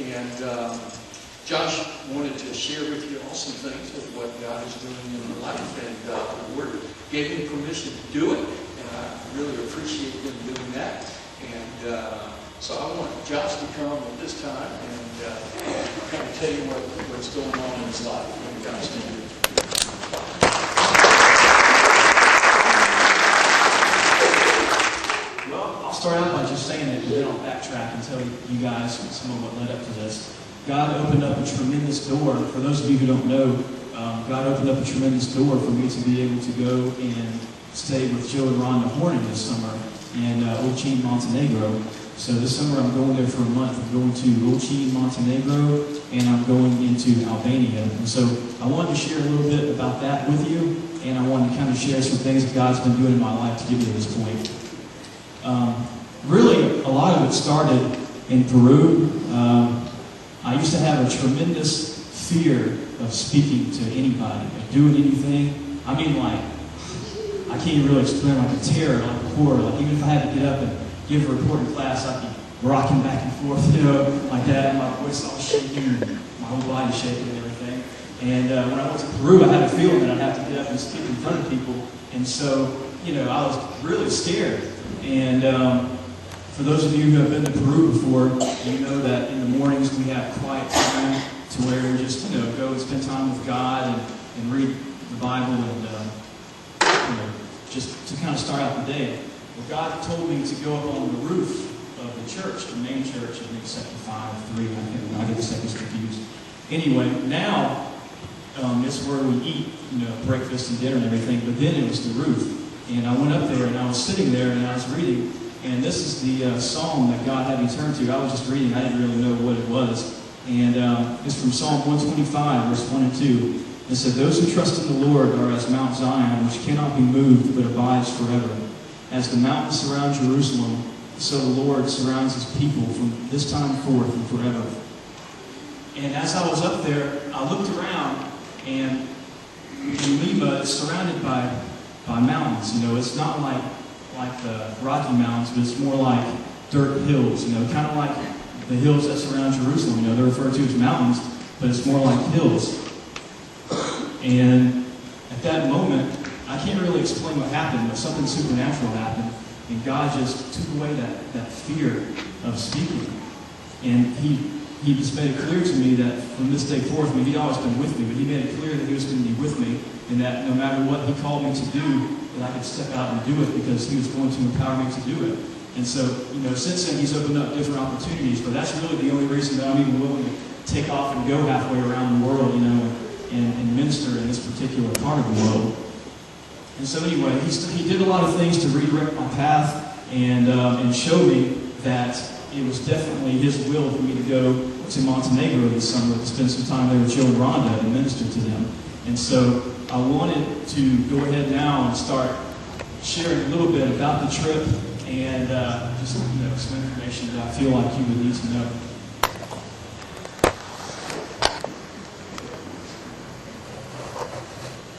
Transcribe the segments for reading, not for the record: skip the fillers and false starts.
And Josh wanted to share with you all some things of what God is doing in your life, and the Lord gave him permission to do it, and I really appreciate him doing that. And so I want Josh to come at this time and kind of tell you what's going on in his life when God's doing it. Well, I'll start out by just saying it, and then I'll backtrack and tell you guys some of what led up to this. God opened up a tremendous door. For those of you who don't know, God opened up a tremendous door for me to be able to go and stay with Joe and Rhonda Horning this summer in Olcin, Montenegro. So this summer I'm going there for a month. I'm going to Olcin, Montenegro, and I'm going into Albania. And so I wanted to share a little bit about that with you, and I wanted to kind of share some things that God's been doing in my life to get me to this point. Really, a lot of it started in Peru. I used to have a tremendous fear of speaking to anybody, of doing anything. I mean, like, I can't even really explain, like a terror, like a horror. Like, even if I had to get up and give a report in class, I'd be rocking back and forth, like that, and my voice all shaking, and my whole body shaking and everything. And when I went to Peru, I had a feeling that I'd have to get up and speak in front of people. And so, I was really scared. And for those of you who have been to Peru before, you know that in the mornings we have quiet time to where we just, go and spend time with God and read the Bible and, just to kind of start out the day. Well, God told me to go up on the roof of the church, the main church, I think second 5, 3, I get the seconds confused. Anyway, now it's where we eat, breakfast and dinner and everything, but then it was the roof. And I went up there and I was sitting there and I was reading, and this is the psalm that God had me turn to. I was just reading, I didn't really know what it was. And it's from Psalm 125, verse 1 and 2. It said, "Those who trust in the Lord are as Mount Zion, which cannot be moved, but abides forever. As the mountains surround Jerusalem, so the Lord surrounds his people from this time forth and forever." And as I was up there, I looked around, and in Lima, it's surrounded by mountains. It's not like the Rocky Mountains, but it's more like dirt hills, kind of like the hills that surround Jerusalem. They're referred to as mountains, but it's more like hills. And at that moment, I can't really explain what happened, but something supernatural happened, and God just took away that fear of speaking. And He just made it clear to me that from this day forth, He'd always been with me, but He made it clear that He was going to be with me, and that no matter what He called me to do, that I could step out and do it because He was going to empower me to do it. And so, since then He's opened up different opportunities, but that's really the only reason that I'm even willing to take off and go halfway around the world, and minister in this particular part of the world. And so anyway, he did a lot of things to redirect my path and show me that it was definitely His will for me to go to Montenegro this summer to spend some time there with Joe and Rhonda and minister to them. And so I wanted to go ahead now and start sharing a little bit about the trip and just some information that I feel like you would need to know.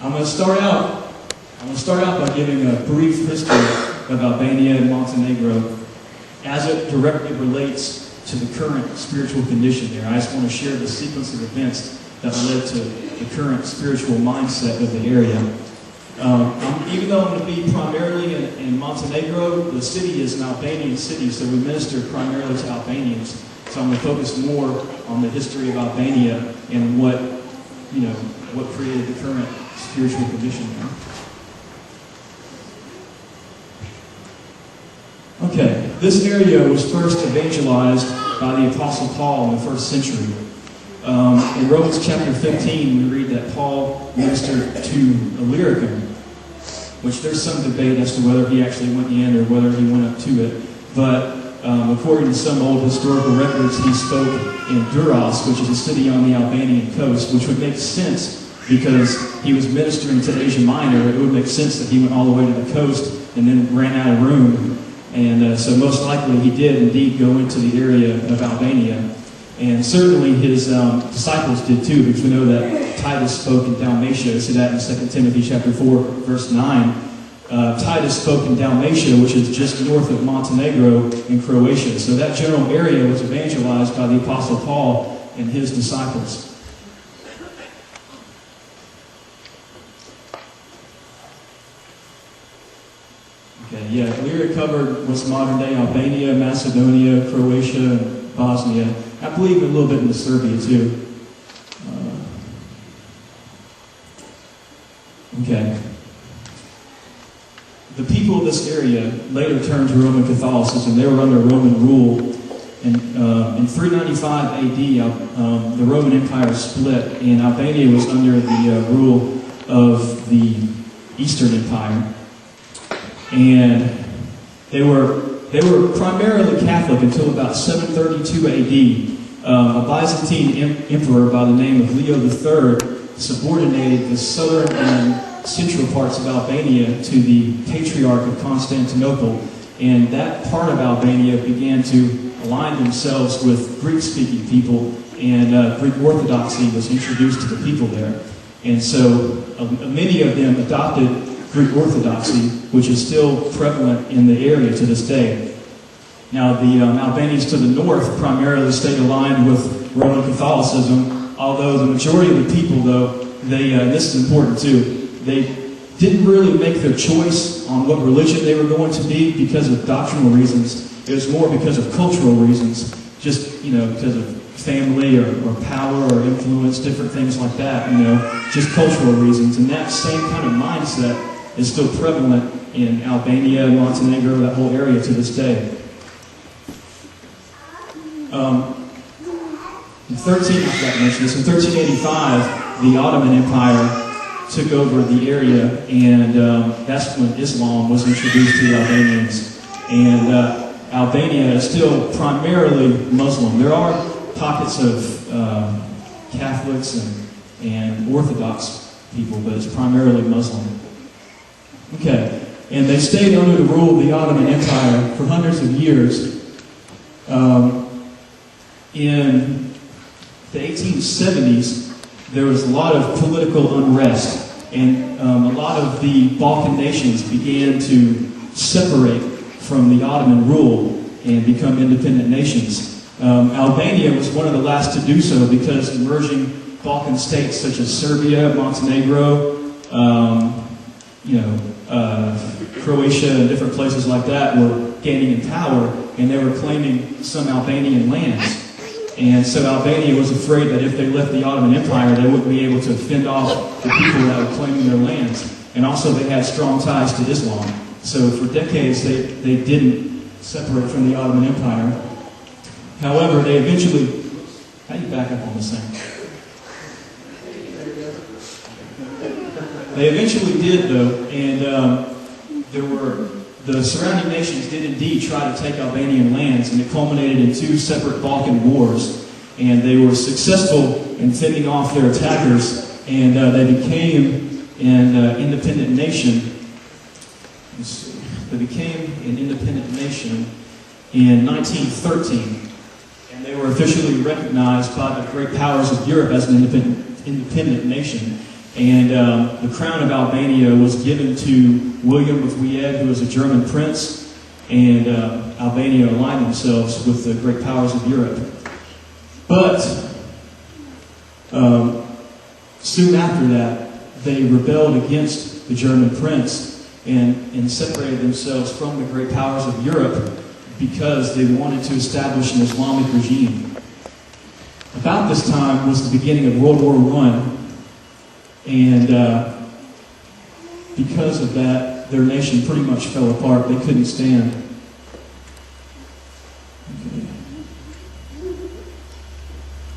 I'm going to start out by giving a brief history of Albania and Montenegro as it directly relates to the current spiritual condition there. I just want to share the sequence of events that led to the current spiritual mindset of the area. Even though I'm going to be primarily in Montenegro, the city is an Albanian city, so we minister primarily to Albanians. So I'm going to focus more on the history of Albania and what created the current spiritual condition there. Okay, this area was first evangelized by the Apostle Paul in the 1st century. In Romans chapter 15, we read that Paul ministered to Illyricum, which there's some debate as to whether he actually went in or whether he went up to it. But according to some old historical records, he spoke in Duras, which is a city on the Albanian coast, which would make sense because he was ministering to Asia Minor. It would make sense that he went all the way to the coast and then ran out of room. And so most likely he did indeed go into the area of Albania. And certainly his disciples did too, because we know that Titus spoke in Dalmatia. We see that in 2 Timothy chapter 4, verse 9. Titus spoke in Dalmatia, which is just north of Montenegro in Croatia. So that general area was evangelized by the Apostle Paul and his disciples. Okay, yeah, we already covered what's modern-day Albania, Macedonia, Croatia, and Bosnia. I believe a little bit into Serbia, too. Okay. The people of this area later turned to Roman Catholicism. They were under Roman rule. And in 395 AD, the Roman Empire split, and Albania was under the rule of the Eastern Empire. And they were primarily Catholic until about 732 AD. A Byzantine emperor by the name of Leo III subordinated the southern and central parts of Albania to the Patriarch of Constantinople. And that part of Albania began to align themselves with Greek-speaking people, and Greek Orthodoxy was introduced to the people there. And so many of them adopted Greek Orthodoxy, which is still prevalent in the area to this day. Now, the Albanians to the north primarily stayed aligned with Roman Catholicism, although the majority of the people, though, this is important too, they didn't really make their choice on what religion they were going to be because of doctrinal reasons. It was more because of cultural reasons, just, because of family or power or influence, different things like that, just cultural reasons. And that same kind of mindset is still prevalent in Albania, Montenegro, that whole area to this day. In 1385, the Ottoman Empire took over the area, and that's when Islam was introduced to the Albanians. And Albania is still primarily Muslim. There are pockets of Catholics and Orthodox people, but it's primarily Muslim. Okay, and they stayed under the rule of the Ottoman Empire for hundreds of years. In the 1870s, there was a lot of political unrest, and a lot of the Balkan nations began to separate from the Ottoman rule and become independent nations. Albania was one of the last to do so because emerging Balkan states such as Serbia, Montenegro, Croatia and different places like that were gaining in power, and they were claiming some Albanian lands. And so Albania was afraid that if they left the Ottoman Empire, they wouldn't be able to fend off the people that were claiming their lands. And also they had strong ties to Islam. So for decades, they didn't separate from the Ottoman Empire. However, they eventually... How do you back up on this thing? They eventually did, though, and the surrounding nations did indeed try to take Albanian lands, and it culminated in two separate Balkan wars. And they were successful in fending off their attackers, and they became an independent nation. They became an independent nation in 1913, and they were officially recognized by the great powers of Europe as an independent nation. And the crown of Albania was given to William of Wied, who was a German prince, and Albania aligned themselves with the great powers of Europe. But soon after that, they rebelled against the German prince and separated themselves from the great powers of Europe because they wanted to establish an Islamic regime. About this time was the beginning of World War I. And because of that, their nation pretty much fell apart. They couldn't stand. Okay.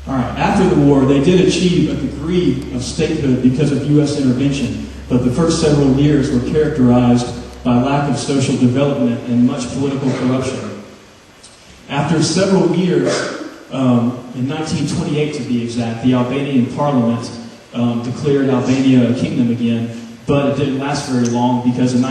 All right. After the war, they did achieve a degree of statehood because of U.S. intervention, but the first several years were characterized by lack of social development and much political corruption. After several years, in 1928 to be exact, the Albanian Parliament declared Albania a kingdom again, but it didn't last very long because in